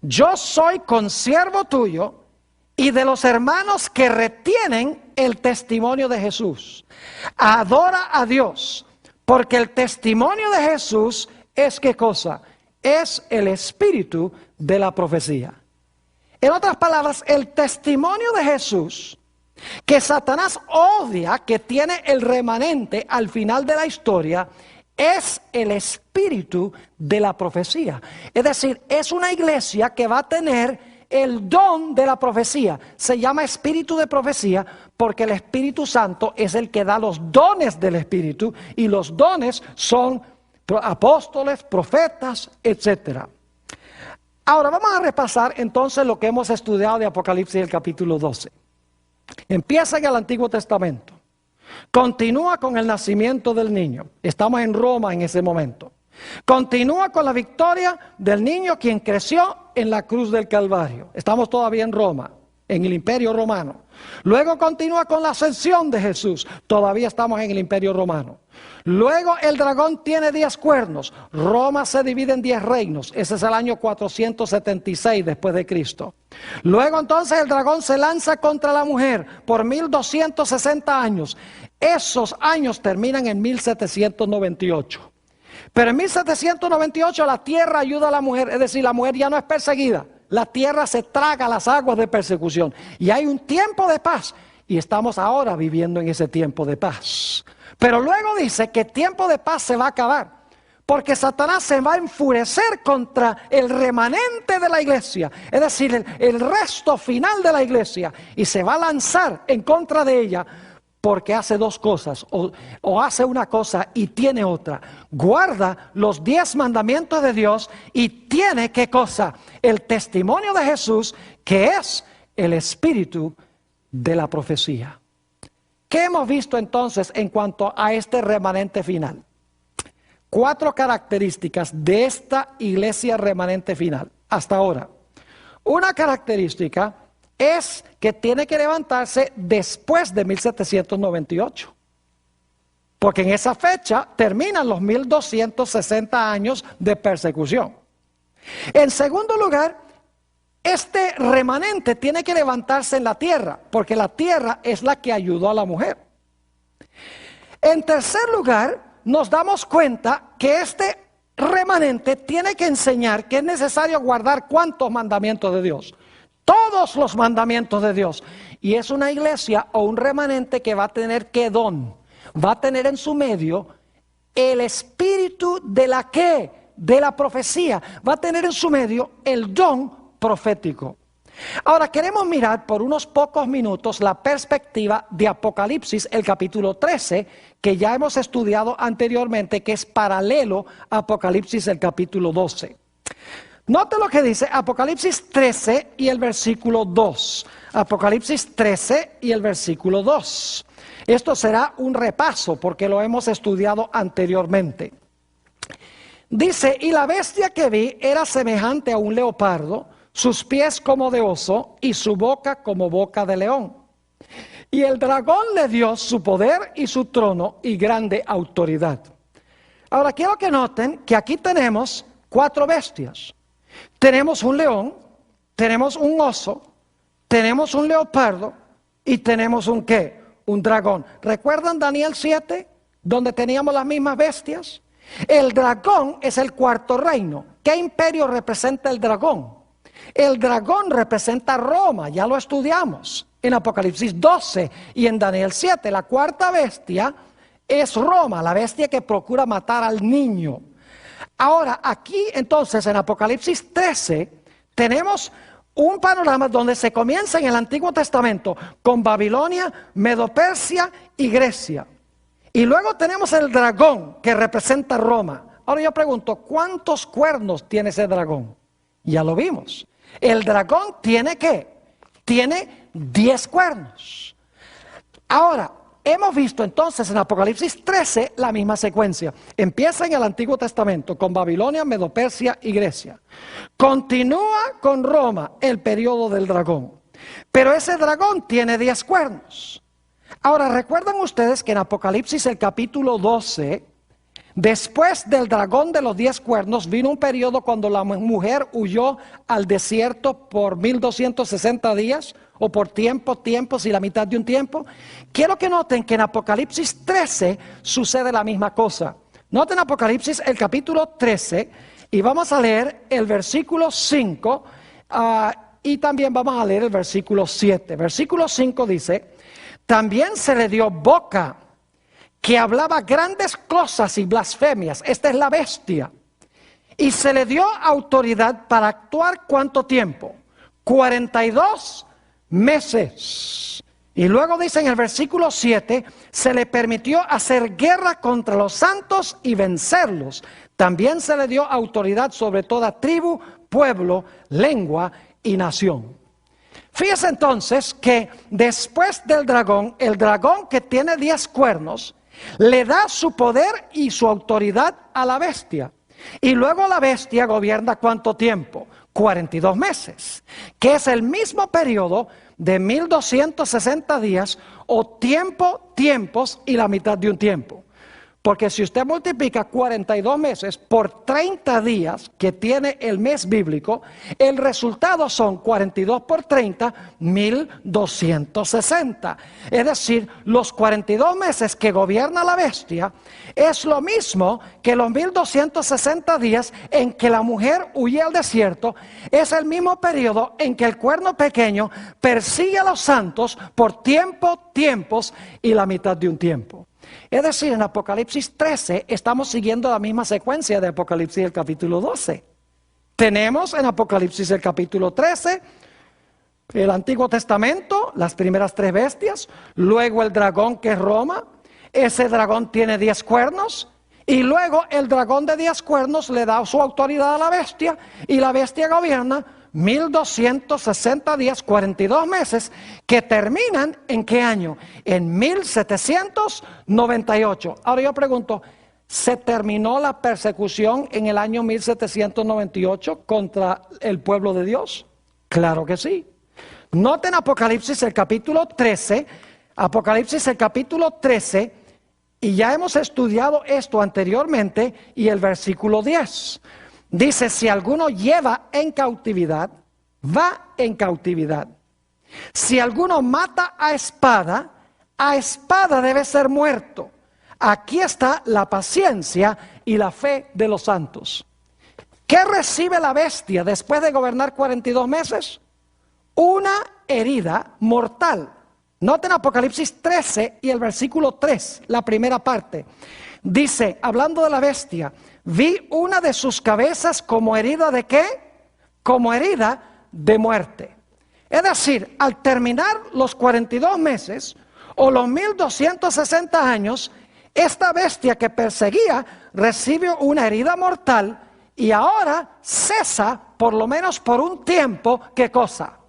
Yo soy consiervo tuyo y de los hermanos que retienen el testimonio de Jesús. Adora a Dios, porque el testimonio de Jesús es ¿qué cosa? Es el espíritu de la profecía. En otras palabras, el testimonio de Jesús, que Satanás odia, que tiene el remanente al final de la historia, es el espíritu de la profecía. Es decir, es una iglesia que va a tener el don de la profecía. Se llama espíritu de profecía porque el Espíritu Santo es el que da los dones del Espíritu, y los dones son apóstoles, profetas, etc. Ahora vamos a repasar entonces lo que hemos estudiado de Apocalipsis, el capítulo 12. Empieza en el Antiguo Testamento. Continúa con el nacimiento del niño. Estamos en Roma en ese momento. Continúa con la victoria del niño quien creció en la cruz del Calvario. Estamos todavía en Roma, en el Imperio Romano. Luego continúa con la ascensión de Jesús. Todavía estamos en el Imperio Romano. Luego el dragón tiene 10 cuernos. Roma se divide en 10 reinos. Ese es el año 476 después de Cristo. Luego entonces el dragón se lanza contra la mujer por 1260 años. Esos años terminan en 1798. Pero en 1798 la tierra ayuda a la mujer, es decir, la mujer ya no es perseguida. La tierra se traga las aguas de persecución y hay un tiempo de paz, y estamos ahora viviendo en ese tiempo de paz. Pero luego dice que el tiempo de paz se va a acabar, porque Satanás se va a enfurecer contra el remanente de la iglesia, es decir, el resto final de la iglesia, y se va a lanzar en contra de ella, porque hace dos cosas, o hace una cosa y tiene otra. Guarda los 10 mandamientos de Dios y tiene, ¿qué cosa? El testimonio de Jesús, que es el espíritu de la profecía. ¿Qué hemos visto entonces en cuanto a este remanente final? 4 características de esta iglesia remanente final hasta ahora. Una característica es que tiene que levantarse después de 1798. Porque en esa fecha terminan los 1260 años de persecución. En segundo lugar, este remanente tiene que levantarse en la tierra, porque la tierra es la que ayudó a la mujer. En tercer lugar, nos damos cuenta que este remanente tiene que enseñar que es necesario guardar ¿cuántos mandamientos de Dios? Todos los mandamientos de Dios. Y es una iglesia o un remanente que va a tener ¿qué don? Va a tener en su medio el espíritu de la ¿qué? De la profecía. Va a tener en su medio el don profético. Ahora queremos mirar por unos pocos minutos la perspectiva de Apocalipsis, el capítulo 13, que ya hemos estudiado anteriormente, que es paralelo a Apocalipsis, el capítulo 12. Note lo que dice Apocalipsis 13 y el versículo 2. Apocalipsis 13 y el versículo 2. Esto será un repaso porque lo hemos estudiado anteriormente. Dice, y la bestia que vi era semejante a un leopardo, sus pies como de oso y su boca como boca de león. Y el dragón le dio su poder y su trono y grande autoridad. Ahora quiero que noten que aquí tenemos 4 bestias. Tenemos un león, tenemos un oso, tenemos un leopardo y tenemos un ¿qué? Un dragón. ¿Recuerdan Daniel 7, donde teníamos las mismas bestias? El dragón es el 4º reino. ¿Qué imperio representa el dragón? El dragón representa Roma, ya lo estudiamos en Apocalipsis 12 y en Daniel 7. La 4ª bestia es Roma, la bestia que procura matar al niño. Ahora, aquí entonces en Apocalipsis 13 tenemos un panorama donde se comienza en el Antiguo Testamento con Babilonia, Medo-Persia y Grecia. Y luego tenemos el dragón que representa Roma. Ahora yo pregunto, ¿cuántos cuernos tiene ese dragón? Ya lo vimos. El dragón tiene ¿qué? Tiene 10 cuernos. Ahora, hemos visto entonces en Apocalipsis 13 la misma secuencia. Empieza en el Antiguo Testamento con Babilonia, Medo-Persia y Grecia. Continúa con Roma el periodo del dragón. Pero ese dragón tiene 10 cuernos. Ahora, ¿recuerdan ustedes que en Apocalipsis el capítulo 12, después del dragón de los 10 cuernos, vino un periodo cuando la mujer huyó al desierto por 1260 días? O por tiempos y la mitad de un tiempo. Quiero que noten que en Apocalipsis 13 sucede la misma cosa. Noten Apocalipsis el capítulo 13 y vamos a leer el versículo 5 y también vamos a leer el versículo 7. Versículo 5 dice: también se le dio boca que hablaba grandes cosas y blasfemias. Esta es la bestia. Y se le dio autoridad para actuar ¿cuánto tiempo? 42 meses. Y luego dice en el versículo 7, se le permitió hacer guerra contra los santos y vencerlos. También se le dio autoridad sobre toda tribu, pueblo, lengua y nación. Fíjese entonces que después del dragón, el dragón que tiene 10 cuernos, le da su poder y su autoridad a la bestia. Y luego la bestia gobierna ¿cuánto tiempo? 42 meses, que es el mismo periodo de 1260 días o tiempos y la mitad de un tiempo. Porque si usted multiplica 42 meses por 30 días que tiene el mes bíblico, el resultado son 42 por 30, 1260. Es decir, los 42 meses que gobierna la bestia es lo mismo que los 1260 días en que la mujer huye al desierto. Es el mismo periodo en que el cuerno pequeño persigue a los santos por tiempos y la mitad de un tiempo. Es decir, en Apocalipsis 13 estamos siguiendo la misma secuencia de Apocalipsis el capítulo 12. Tenemos en Apocalipsis el capítulo 13 el Antiguo Testamento, las primeras 3 bestias, luego el dragón que es Roma. Ese dragón tiene 10 cuernos y luego el dragón de 10 cuernos le da su autoridad a la bestia y la bestia gobierna 1260 días, 42 meses, que terminan ¿en qué año? En 1798. Ahora yo pregunto, ¿se terminó la persecución en el año 1798 contra el pueblo de Dios? Claro que sí. Noten Apocalipsis el capítulo 13, y ya hemos estudiado esto anteriormente, y el versículo 10. Dice, si alguno lleva en cautividad, va en cautividad. Si alguno mata a espada debe ser muerto. Aquí está la paciencia y la fe de los santos. ¿Qué recibe la bestia después de gobernar 42 meses? Una herida mortal. Noten Apocalipsis 13 y el versículo 3, la primera parte. Dice, hablando de la bestia, vi una de sus cabezas como herida ¿de qué? Como herida de muerte. Es decir, al terminar los 42 meses o los 1260 años, esta bestia que perseguía recibe una herida mortal y ahora cesa, por lo menos por un tiempo, ¿qué cosa?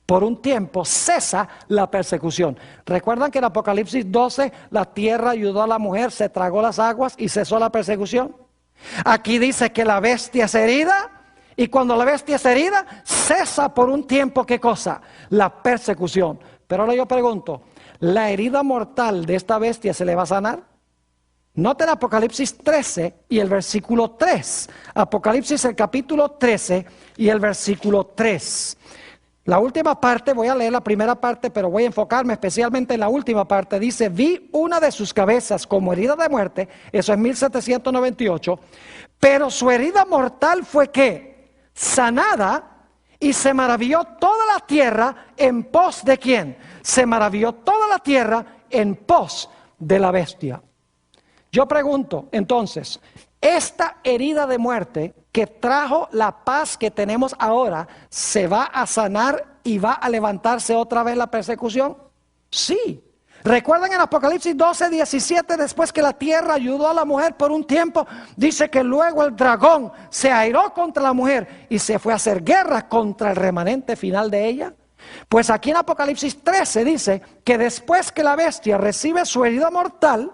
Por un tiempo cesa la persecución. ¿Recuerdan que en Apocalipsis 12 la tierra ayudó a la mujer, se tragó las aguas y cesó la persecución? Aquí dice que la bestia es herida y cuando la bestia es herida cesa por un tiempo, ¿qué cosa? La persecución. Pero ahora yo pregunto, ¿la herida mortal de esta bestia se le va a sanar? Noten Apocalipsis 13 y el versículo 3. Apocalipsis el capítulo 13 y el versículo 3. La última parte, voy a leer la primera parte, pero voy a enfocarme especialmente en la última parte. Dice, vi una de sus cabezas como herida de muerte, eso es 1798, pero su herida mortal fue ¿qué? Sanada, y se maravilló toda la tierra en pos ¿de quién? Se maravilló toda la tierra en pos de la bestia. Yo pregunto, entonces, esta herida de muerte que trajo la paz que tenemos ahora, ¿se va a sanar y va a levantarse otra vez la persecución? Sí. ¿Recuerdan en Apocalipsis 12, 17, después que la tierra ayudó a la mujer por un tiempo, dice que luego el dragón se airó contra la mujer y se fue a hacer guerra contra el remanente final de ella? Pues aquí en Apocalipsis 13 dice que después que la bestia recibe su herida mortal,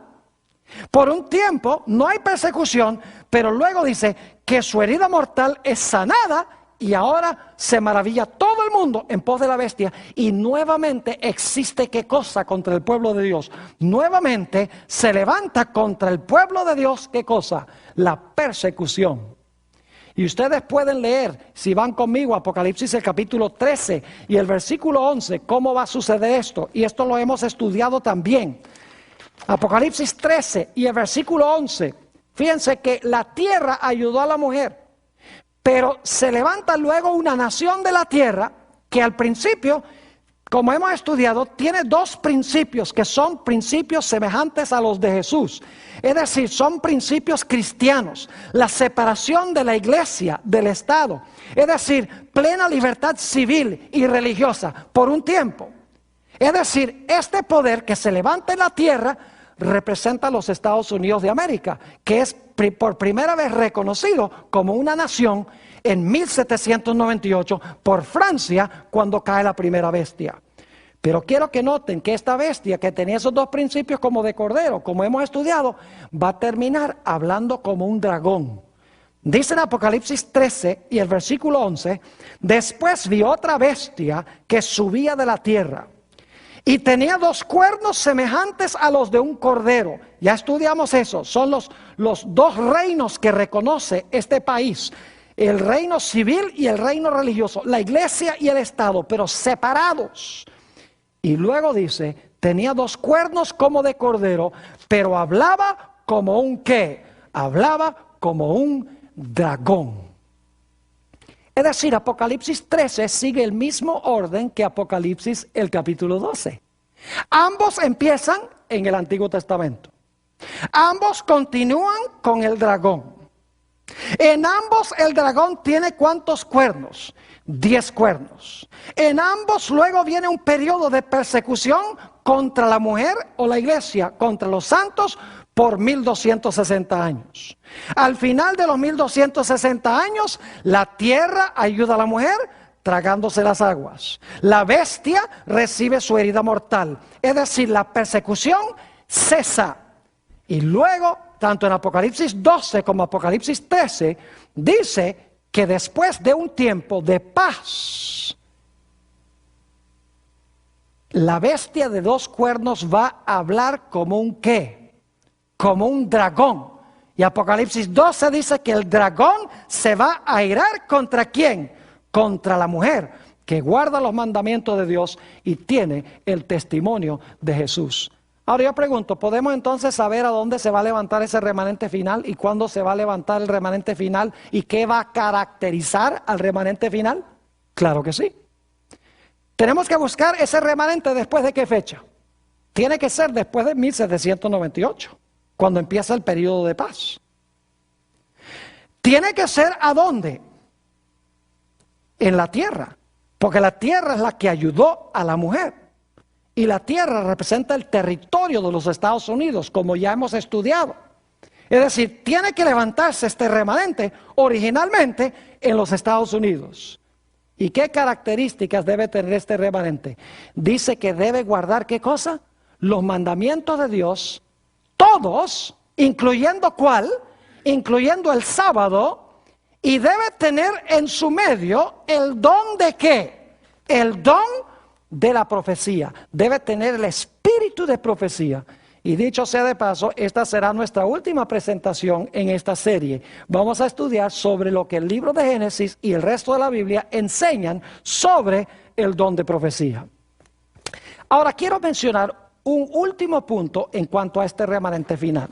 por un tiempo no hay persecución, pero luego dice que su herida mortal es sanada y ahora se maravilla todo el mundo en pos de la bestia y nuevamente existe ¿qué cosa? Contra el pueblo de Dios. Nuevamente se levanta contra el pueblo de Dios ¿qué cosa? La persecución. Y ustedes pueden leer, si van conmigo, Apocalipsis el capítulo 13 y el versículo 11, cómo va a suceder esto. Y esto lo hemos estudiado también. Apocalipsis 13 y el versículo 11. Fíjense que la tierra ayudó a la mujer, pero se levanta luego una nación de la tierra que al principio, como hemos estudiado, tiene dos principios que son principios semejantes a los de Jesús. Es decir, son principios cristianos. La separación de la iglesia del Estado. Es decir, plena libertad civil y religiosa por un tiempo. Es decir, este poder que se levanta en la tierra representa a los Estados Unidos de América, que es por primera vez reconocido como una nación en 1798 por Francia cuando cae la primera bestia. Pero quiero que noten que esta bestia que tenía esos dos principios como de cordero, como hemos estudiado, va a terminar hablando como un dragón. Dice en Apocalipsis 13 y el versículo 11, después vi otra bestia que subía de la tierra y tenía dos cuernos semejantes a los de un cordero. Ya estudiamos eso, son los dos reinos que reconoce este país. El reino civil y el reino religioso, la iglesia y el Estado, pero separados. Y luego dice, tenía dos cuernos como de cordero, pero hablaba como un ¿qué? Hablaba como un dragón. Es decir, Apocalipsis 13 sigue el mismo orden que Apocalipsis el capítulo 12. Ambos empiezan en el Antiguo Testamento. Ambos continúan con el dragón. En ambos el dragón tiene ¿cuántos cuernos? 10 cuernos. En ambos luego viene un periodo de persecución contra la mujer o la iglesia, contra los santos por 1260 años. Al final de los 1260 años, la tierra ayuda a la mujer tragándose las aguas. La bestia recibe su herida mortal. Es decir, la persecución cesa. Y luego, tanto en Apocalipsis 12 como Apocalipsis 13, dice que después de un tiempo de paz, la bestia de dos cuernos va a hablar como un ¿qué? Como un dragón. Y Apocalipsis 12 dice que el dragón se va a irar ¿contra quién? Contra la mujer que guarda los mandamientos de Dios y tiene el testimonio de Jesús. Ahora yo pregunto, ¿podemos entonces saber a dónde se va a levantar ese remanente final y cuándo se va a levantar el remanente final y qué va a caracterizar al remanente final? Claro que sí. Tenemos que buscar ese remanente después de qué fecha. Tiene que ser después de 1798, cuando empieza el periodo de paz. Tiene que ser ¿a dónde? En la tierra, porque la tierra es la que ayudó a la mujer. Y la tierra representa el territorio de los Estados Unidos, como ya hemos estudiado. Es decir, tiene que levantarse este remanente originalmente en los Estados Unidos. ¿Y qué características debe tener este remanente? Dice que debe guardar ¿qué cosa? Los mandamientos de Dios, todos, incluyendo ¿cuál? Incluyendo el sábado, y debe tener en su medio el don de ¿qué? El don de la profecía. Debe tener el espíritu de profecía. Y dicho sea de paso, esta será nuestra última presentación en esta serie. Vamos a estudiar sobre lo que el libro de Génesis y el resto de la Biblia enseñan sobre el don de profecía. Ahora quiero mencionar un último punto en cuanto a este remanente final.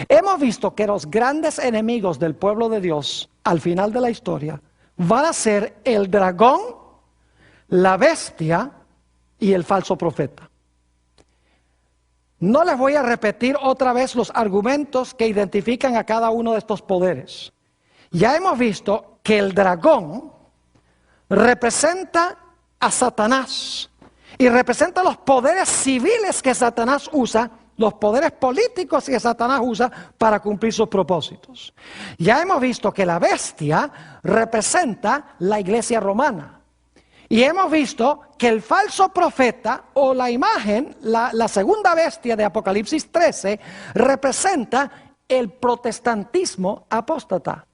Hemos visto que los grandes enemigos del pueblo de Dios al final de la historia van a ser el dragón, la bestia y el falso profeta. No les voy a repetir otra vez los argumentos que identifican a cada uno de estos poderes. Ya hemos visto que el dragón representa a Satanás y representa los poderes civiles que Satanás usa, los poderes políticos que Satanás usa para cumplir sus propósitos. Ya hemos visto que la bestia representa la iglesia romana. Y hemos visto que el falso profeta o la imagen, la segunda bestia de Apocalipsis 13, representa el protestantismo apóstata.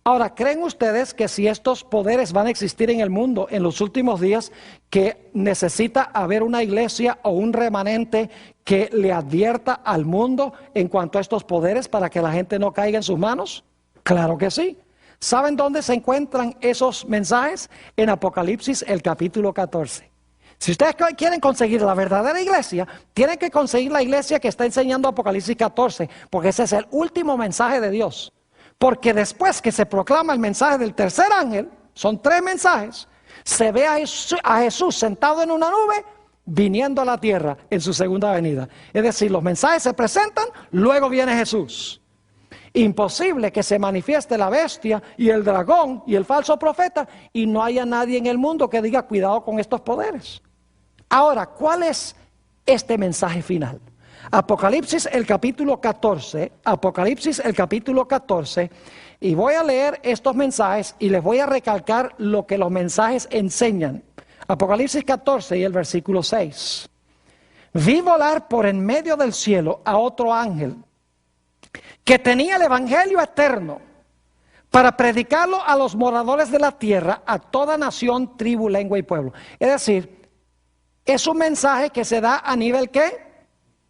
Ahora, ¿creen ustedes que si estos poderes van a existir en el mundo en los últimos días, que necesita haber una iglesia o un remanente que le advierta al mundo en cuanto a estos poderes para que la gente no caiga en sus manos? Claro que sí. ¿Saben dónde se encuentran esos mensajes? En Apocalipsis, el capítulo 14. Si ustedes quieren conseguir la verdadera iglesia, tienen que conseguir la iglesia que está enseñando Apocalipsis 14, porque ese es el último mensaje de Dios. Porque después que se proclama el mensaje del tercer ángel, son 3 mensajes, se ve a Jesús sentado en una nube, viniendo a la tierra en su segunda venida. Es decir, los mensajes se presentan, luego viene Jesús. Imposible que se manifieste la bestia y el dragón y el falso profeta y no haya nadie en el mundo que diga cuidado con estos poderes. Ahora, ¿cuál es este mensaje final? Apocalipsis el capítulo 14, Apocalipsis el capítulo 14, y voy a leer estos mensajes y les voy a recalcar lo que los mensajes enseñan. Apocalipsis 14 y el versículo 6. Vi volar por en medio del cielo a otro ángel que tenía el evangelio eterno para predicarlo a los moradores de la tierra, a toda nación, tribu, lengua y pueblo. Es decir, es un mensaje que se da a nivel ¿qué?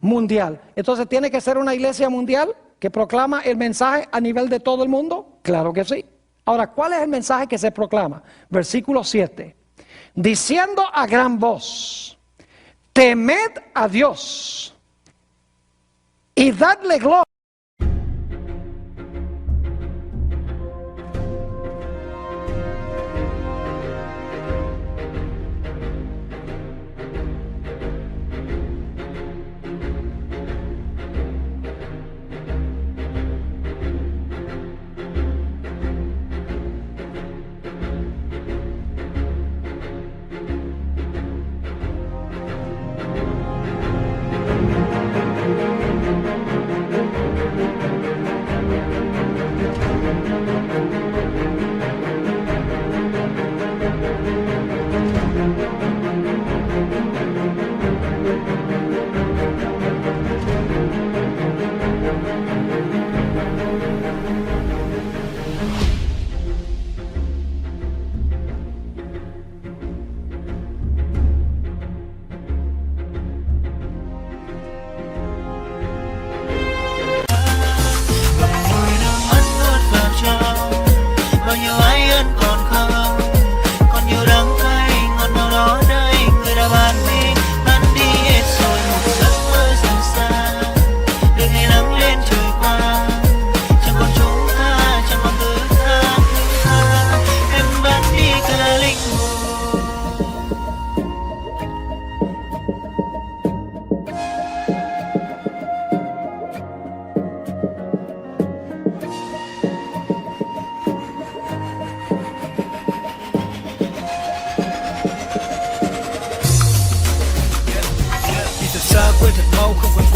Mundial. Entonces, ¿tiene que ser una iglesia mundial que proclama el mensaje a nivel de todo el mundo? Claro que sí. Ahora, ¿cuál es el mensaje que se proclama? Versículo 7. Diciendo a gran voz, temed a Dios y dadle gloria.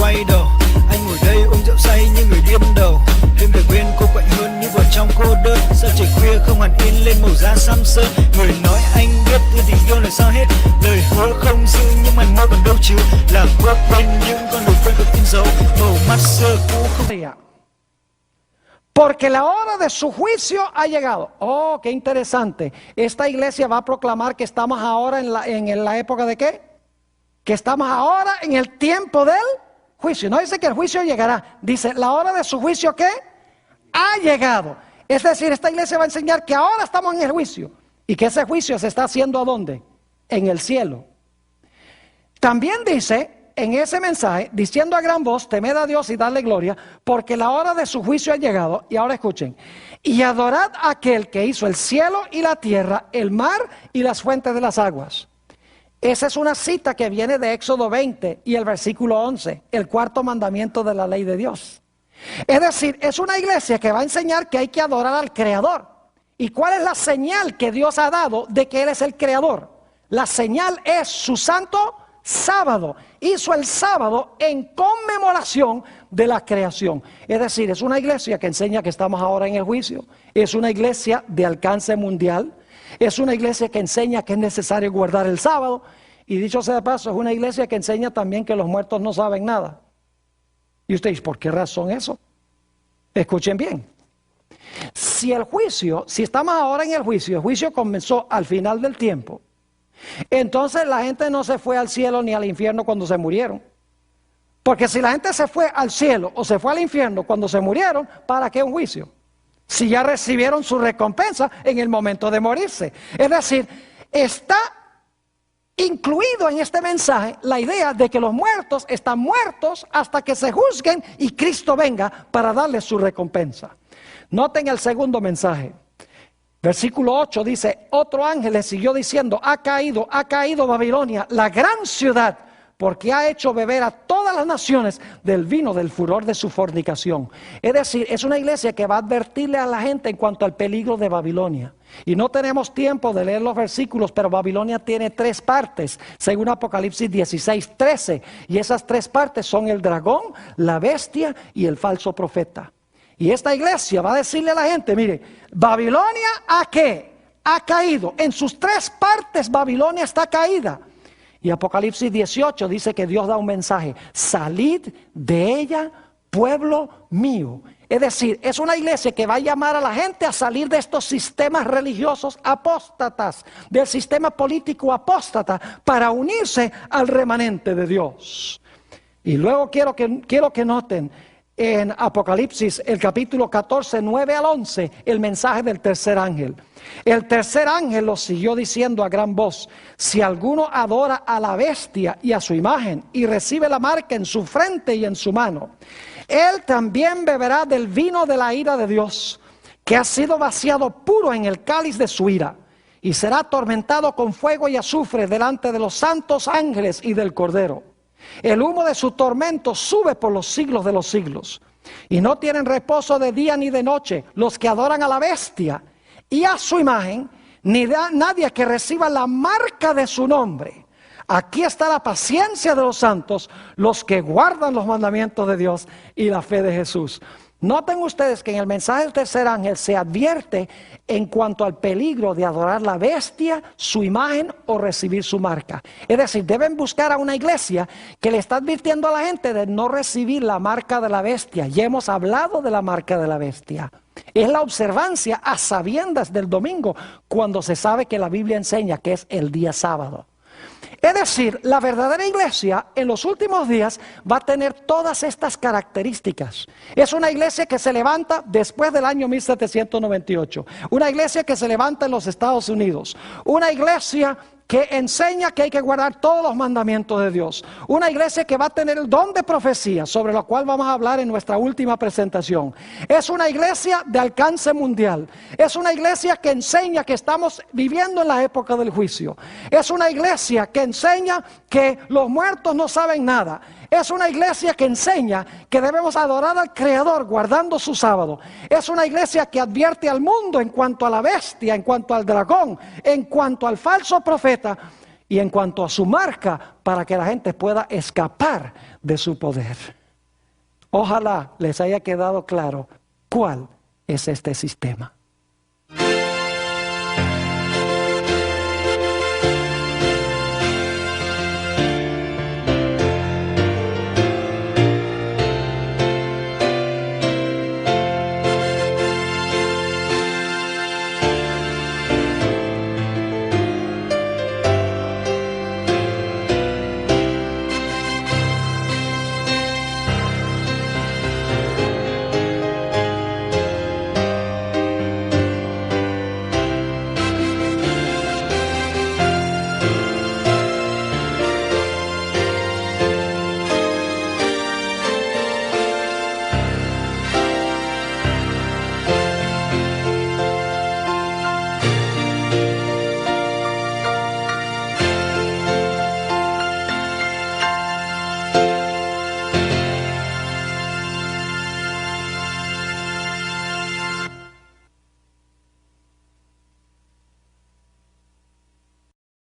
quay đầu. Anh ngồi đây uống rượu say như người điên đầu. Đêm về quên cô quạnh hơn như vào trong cô đơn. Sao trời khuya không hẳn in lên màu da xám sơn. Người nói anh biết yêu tình yêu là sao hết. Lời hứa không giữ nhưng màn môi còn đâu chứ. Là bước bên những con đường quen thuộc in dấu. Màu mắt xưa cũ không. Porque la hora de su juicio ha llegado. Oh, qué interesante. Esta iglesia va a proclamar que estamos ahora en la época de ¿qué? Que estamos ahora en el tiempo del juicio. No dice que el juicio llegará. Dice, la hora de su juicio ¿qué? Ha llegado. Es decir, esta iglesia va a enseñar que ahora estamos en el juicio. Y que ese juicio se está haciendo ¿a dónde? En el cielo. También dice en ese mensaje, diciendo a gran voz, temed a Dios y dadle gloria, porque la hora de su juicio ha llegado. Y ahora escuchen, y adorad a aquel que hizo el cielo y la tierra, el mar y las fuentes de las aguas. Esa es una cita que viene de Éxodo 20 y el versículo 11, el cuarto mandamiento de la ley de Dios. Es decir, es una iglesia que va a enseñar que hay que adorar al Creador. ¿Y cuál es la señal que Dios ha dado de que Él es el Creador? La señal es su santo sábado. Hizo el sábado en conmemoración de la creación. Es decir, es una iglesia que enseña que estamos ahora en el juicio. Es una iglesia de alcance mundial. Es una iglesia que enseña que es necesario guardar el sábado. Y dicho sea de paso, es una iglesia que enseña también que los muertos no saben nada. Y usted dice, ¿por qué razón eso? Escuchen bien. Si estamos ahora en el juicio comenzó al final del tiempo, entonces la gente no se fue al cielo ni al infierno cuando se murieron. Porque si la gente se fue al cielo o se fue al infierno cuando se murieron, ¿para qué un juicio? Si ya recibieron su recompensa en el momento de morirse. Es decir, está incluido en este mensaje la idea de que los muertos están muertos hasta que se juzguen y Cristo venga para darles su recompensa. Noten el segundo mensaje. Versículo 8 dice, otro ángel le siguió diciendo, ha caído Babilonia, la gran ciudad, porque ha hecho beber a todas las naciones del vino del furor de su fornicación. Es decir, es una iglesia que va a advertirle a la gente en cuanto al peligro de Babilonia. Y no tenemos tiempo de leer los versículos, pero Babilonia tiene 3 partes, según Apocalipsis 16:13. Y esas 3 partes son el dragón, la bestia y el falso profeta. Y esta iglesia va a decirle a la gente, mire, Babilonia ha caído. En sus 3 partes Babilonia está caída. Y Apocalipsis 18 dice que Dios da un mensaje, salid de ella, pueblo mío. Es decir, es una iglesia que va a llamar a la gente a salir de estos sistemas religiosos apóstatas, del sistema político apóstata, para unirse al remanente de Dios. Y luego quiero que noten en Apocalipsis, el capítulo 14, 9 al 11, el mensaje del tercer ángel. El tercer ángel lo siguió diciendo a gran voz, si alguno adora a la bestia y a su imagen y recibe la marca en su frente y en su mano, él también beberá del vino de la ira de Dios, que ha sido vaciado puro en el cáliz de su ira, y será atormentado con fuego y azufre delante de los santos ángeles y del Cordero. El humo de su tormento sube por los siglos de los siglos. Y no tienen reposo de día ni de noche los que adoran a la bestia y a su imagen, ni nadie que reciba la marca de su nombre. Aquí está la paciencia de los santos, los que guardan los mandamientos de Dios y la fe de Jesús. Noten ustedes que en el mensaje del tercer ángel se advierte en cuanto al peligro de adorar la bestia, su imagen o recibir su marca. Es decir, deben buscar a una iglesia que le está advirtiendo a la gente de no recibir la marca de la bestia. Ya hemos hablado de la marca de la bestia. Es la observancia a sabiendas del domingo, cuando se sabe que la Biblia enseña que es el día sábado. Es decir, la verdadera iglesia en los últimos días va a tener todas estas características. Es una iglesia que se levanta después del año 1798. Una iglesia que se levanta en los Estados Unidos. Una iglesia que enseña que hay que guardar todos los mandamientos de Dios. Una iglesia que va a tener el don de profecía, sobre lo cual vamos a hablar en nuestra última presentación. Es una iglesia de alcance mundial. Es una iglesia que enseña que estamos viviendo en la época del juicio. Es una iglesia que enseña que los muertos no saben nada. Es una iglesia que enseña que debemos adorar al Creador guardando su sábado. Es una iglesia que advierte al mundo en cuanto a la bestia, en cuanto al dragón, en cuanto al falso profeta y en cuanto a su marca, para que la gente pueda escapar de su poder. Ojalá les haya quedado claro cuál es este sistema.